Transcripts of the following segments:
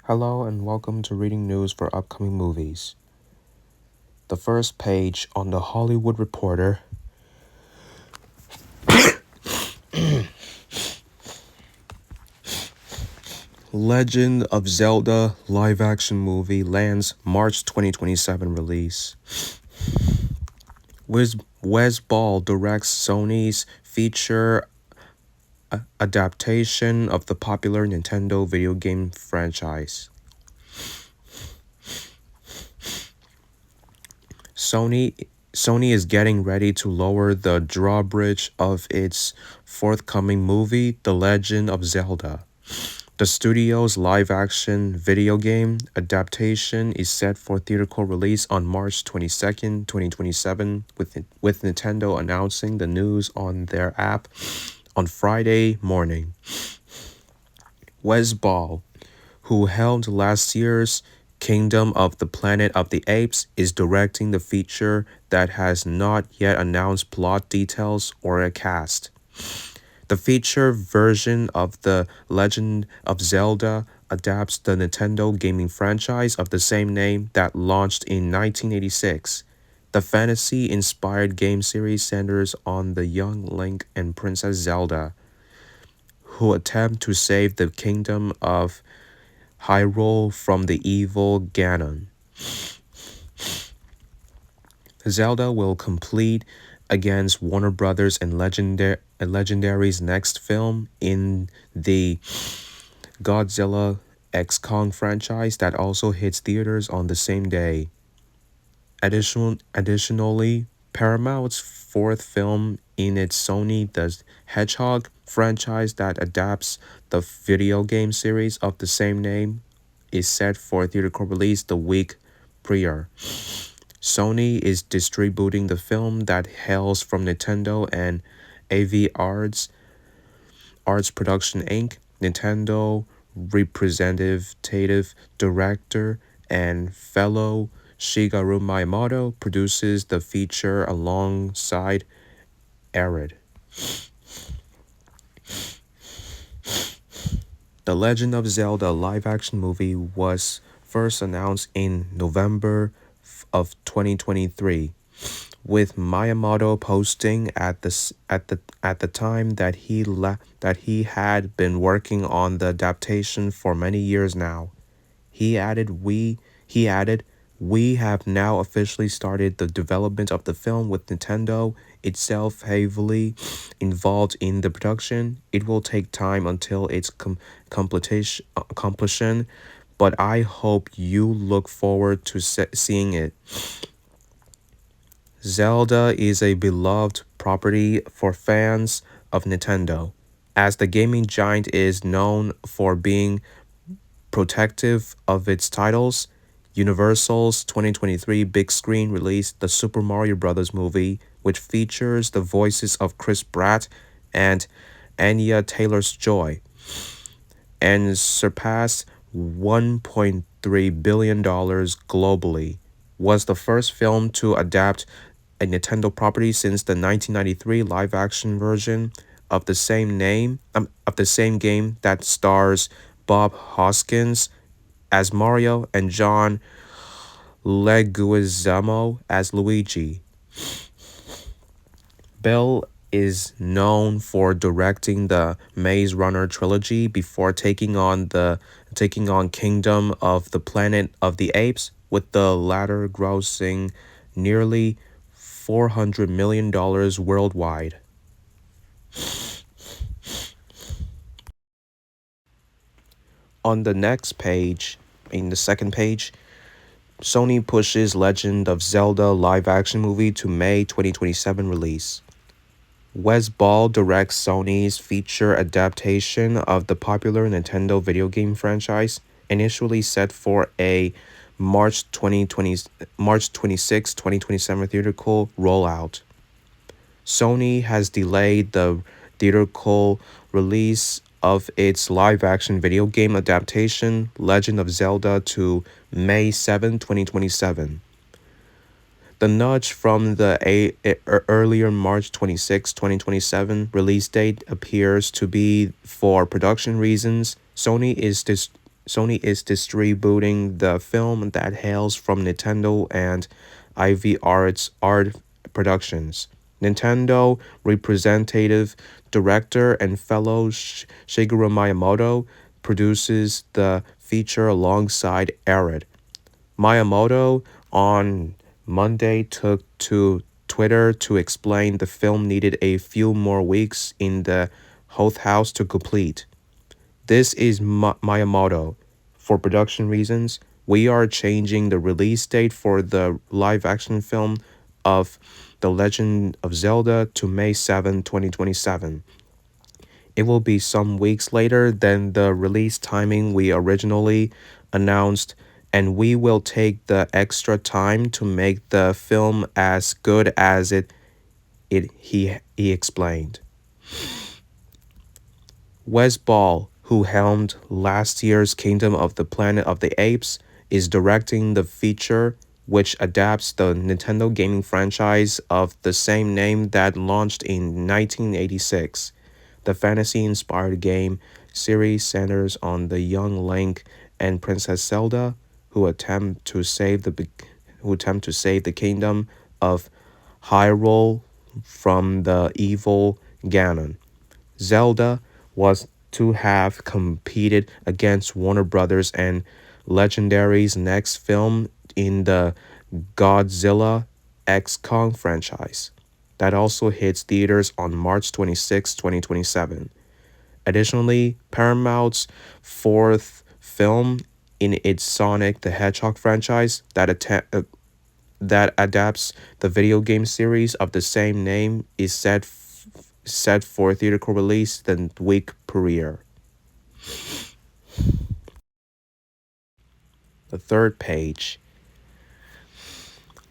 Hello and welcome to Reading News for Upcoming Movies. The first page on The Hollywood Reporter. Legend of Zelda live-action movie lands March 2027 release. Wes Ball directs Sony's feature adaptation of the popular Nintendo video game franchise. Sony is getting ready to lower the drawbridge of its forthcoming movie, The Legend of Zelda. The studio's live-action video game adaptation is set for theatrical release on March 22nd, 2027, with Nintendo announcing the news on their app on Friday morning. Wes Ball, who helmed last year's Kingdom of the Planet of the Apes, is directing the feature that has not yet announced plot details or a cast. The feature version of The Legend of Zelda adapts the Nintendo gaming franchise of the same name that launched in 1986. The fantasy-inspired game series centers on the young Link and Princess Zelda, who attempt to save the kingdom of Hyrule from the evil Ganon. Zelda will compete against Warner Brothers and Legendary's next film in the Godzilla x Kong franchise that also hits theaters on the same day. Additionally, Paramount's fourth film in its Sonic the Hedgehog franchise that adapts the video game series of the same name is set for theatrical release the week prior. Sony is distributing the film that hails from Nintendo and AV Arts Production Inc., Nintendo representative director and fellow Shigeru Miyamoto produces the feature alongside Arad. The Legend of Zelda live-action movie was first announced in November of 2023, with Miyamoto posting at the time that he had been working on the adaptation for many years now. He added, "We have now officially started the development of the film with Nintendo itself heavily involved in the production. It will take time until its completion, but I hope you look forward to seeing it." Zelda is a beloved property for fans of Nintendo, as the gaming giant is known for being protective of its titles. Universal's 2023 big screen released the Super Mario Bros. Movie, which features the voices of Chris Pratt and Anya Taylor-Joy, and surpassed $1.3 billion globally. Was the first film to adapt a Nintendo property since the 1993 live-action version of the same game that stars Bob Hoskins as Mario and John Leguizamo as Luigi. Bell is known for directing the Maze Runner trilogy before taking on Kingdom of the Planet of the Apes, with the latter grossing nearly $400 million worldwide. On the next page, in the second page, Sony pushes Legend of Zelda live-action movie to May 2027 release. Wes Ball directs Sony's feature adaptation of the popular Nintendo video game franchise, initially set for a March 26, 2027 theatrical rollout. Sony has delayed the theatrical release of its live-action video game adaptation, Legend of Zelda, to May 7, 2027. The nudge from the earlier March 26, 2027 release date appears to be for production reasons. Sony is Sony is distributing the film that hails from Nintendo and IV Arts Art Productions. Nintendo representative director and fellow Shigeru Miyamoto produces the feature alongside Arad. Miyamoto on Monday took to Twitter to explain the film needed a few more weeks in the House to complete. This is Miyamoto. For production reasons, we are changing the release date for the live action film of The Legend of Zelda to May 7, 2027. It will be some weeks later than the release timing we originally announced, and we will take the extra time to make the film as good as he explained. Wes Ball, who helmed last year's Kingdom of the Planet of the Apes, is directing the feature which adapts the Nintendo gaming franchise of the same name that launched in 1986. The fantasy-inspired game series centers on the young Link and Princess Zelda who attempt to save the kingdom of Hyrule from the evil Ganon. Zelda was to have competed against Warner Brothers and Legendary's next film in the Godzilla X Kong franchise. That also hits theaters on March 26, 2027. Additionally, Paramount's fourth film in its Sonic the Hedgehog franchise that adapts the video game series of the same name is set for theatrical release the week prior. The third page.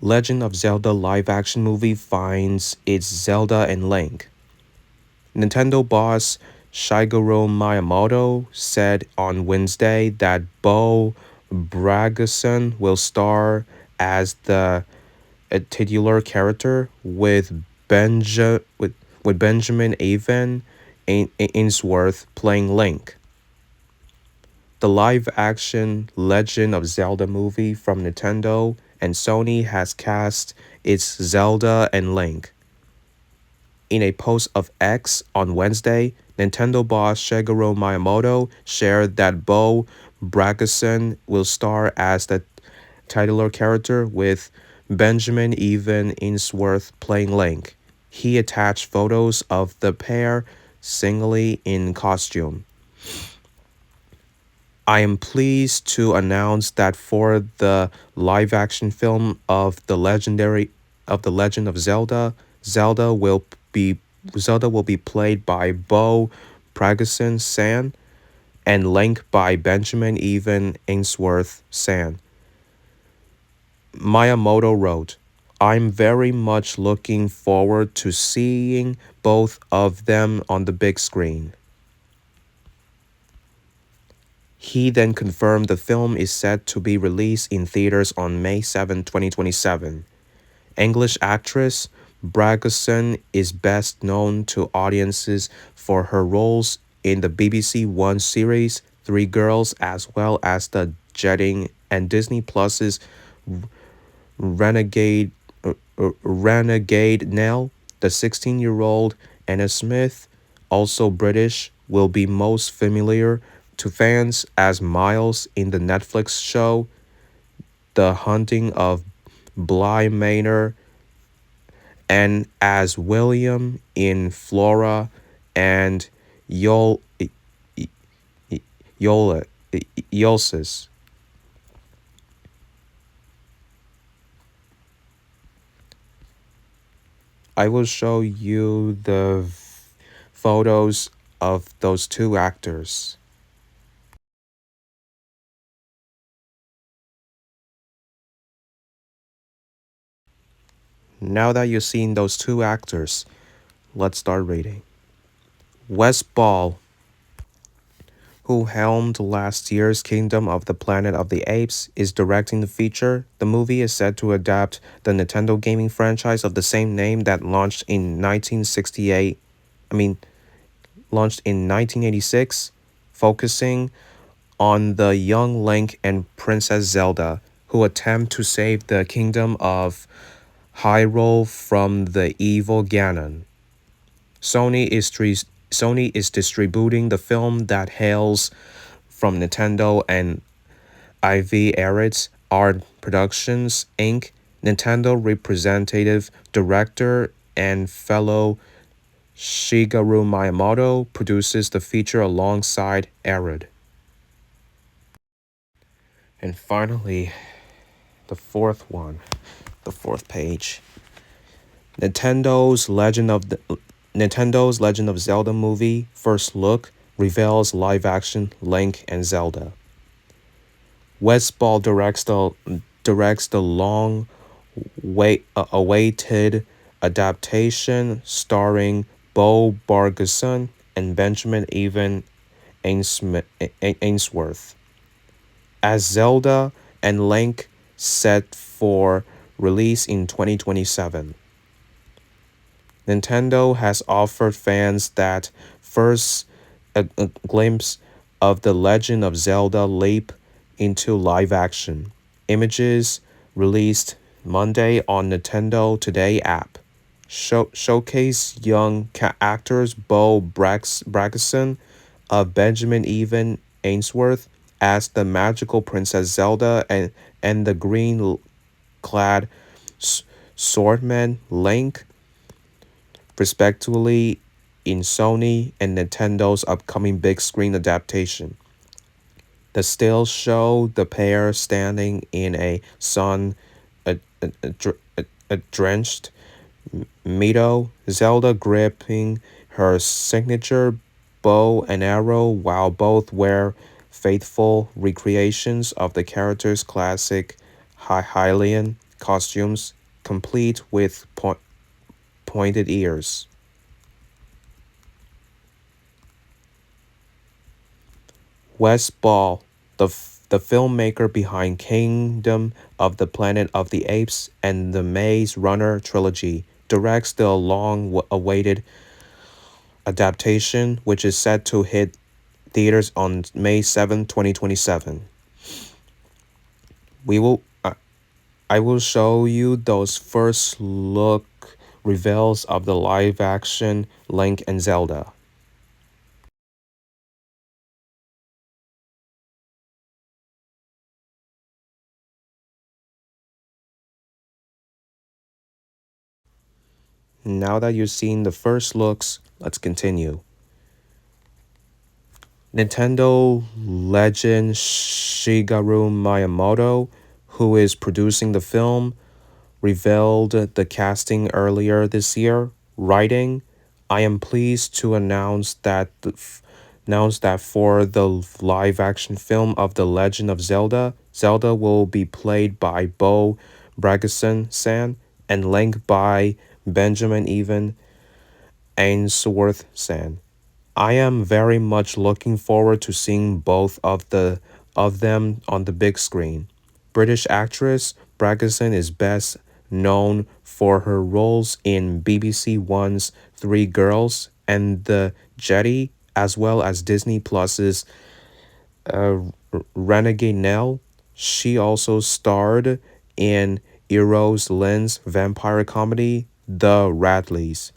Legend of Zelda live action movie finds its Zelda and Link. Nintendo boss Shigeru Miyamoto said on Wednesday that Bo Bragason will star as the titular character with Benjamin Avon Ainsworth playing Link. The live-action Legend of Zelda movie from Nintendo and Sony has cast its Zelda and Link. In a post of X on Wednesday, Nintendo boss Shigeru Miyamoto shared that Bo Bragason will star as the titular character with Benjamin Even Ainsworth playing Link. He attached photos of the pair singly in costume. I am pleased to announce that for the live-action film of the Legend of Zelda, Zelda will be played by Bo Bragason San and Link by Benjamin Even Ainsworth San. Miyamoto wrote, I'm very much looking forward to seeing both of them on the big screen. He then confirmed the film is set to be released in theaters on May 7, 2027. English actress Bragason is best known to audiences for her roles in the BBC One series Three Girls as well as the Jetting and Disney Plus's Renegade Renegade Nell. The 16-year-old Anna Smith, also British, will be most familiar to fans as Miles in the Netflix show The Haunting of Bly Manor and as William in Flora and Ulysses. I will show you the photos of those two actors. Now that you've seen those two actors, let's start reading. Wes Ball, who helmed last year's Kingdom of the Planet of the Apes, is directing the feature. The movie is set to adapt the Nintendo gaming franchise of the same name that launched in 1986, focusing on the young Link and Princess Zelda, who attempt to save the kingdom of Hyrule from the evil Ganon. Sony is Sony is distributing the film that hails from Nintendo and Arad's Art Productions Inc. Nintendo representative director and fellow Shigeru Miyamoto produces the feature alongside Arad. And finally, the fourth one, the fourth page. Nintendo's Nintendo's Legend of Zelda movie first look reveals live-action Link and Zelda. Wes Ball directs the long awaited adaptation starring Bo Bargason and Benjamin Ainsworth as Zelda and Link, set for release in 2027. Nintendo has offered fans that first a glimpse of the Legend of Zelda leap into live action. Images released Monday on Nintendo Today app showcase young actors Bo Bragason of Benjamin Ainsworth as the magical Princess Zelda and the green-clad swordman Link, respectively, in Sony and Nintendo's upcoming big screen adaptation. The stills show the pair standing in a sun-drenched meadow, Zelda gripping her signature bow and arrow while both wear faithful recreations of the character's classic Hylian costumes, complete with pointed ears. Wes Ball, the filmmaker behind Kingdom of the Planet of the Apes and the Maze Runner trilogy, directs the long-awaited adaptation, which is set to hit theaters on May 7, 2027. We will I will show you those first look reveals of the live action Link and Zelda. Now that you've seen the first looks, let's continue. Nintendo legend Shigeru Miyamoto, who is producing the film, revealed the casting earlier this year, writing, "I am pleased to announce that for the live-action film of The Legend of Zelda, Zelda will be played by Bo Bragason-san and Link by Benjamin Ainsworth-san. I am very much looking forward to seeing both of them on the big screen. British actress Bragason is best known for her roles in BBC One's Three Girls and The Jetty, as well as Disney Plus's Renegade Nell. She also starred in Eros Lynn's vampire comedy The Radleys.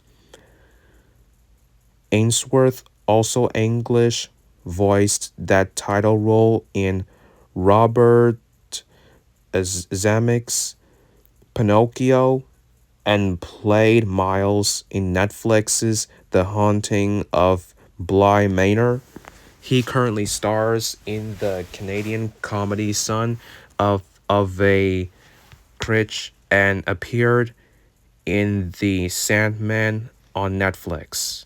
Ainsworth also English voiced that title role in Robert Zemeckis' Pinocchio and played Miles in Netflix's The Haunting of Bly Manor. He currently stars in the Canadian comedy Son of a Critch and appeared in The Sandman on Netflix.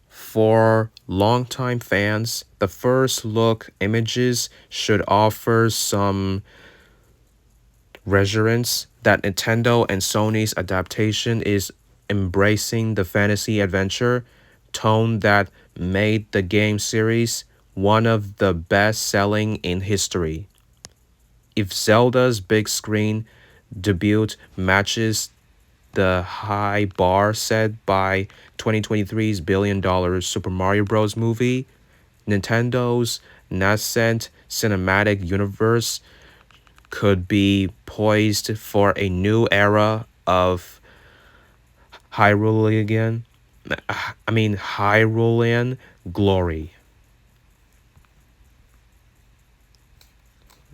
For longtime fans, the first look images should offer some reassurance that Nintendo and Sony's adaptation is embracing the fantasy adventure tone that made the game series one of the best-selling in history. If Zelda's big screen debut matches the high bar set by 2023's $1 billion Super Mario Bros. Movie, Nintendo's nascent cinematic universe could be poised for a new era of Hyrulean, Hyrulean glory.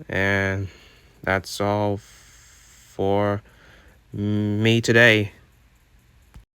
And that's all for me today.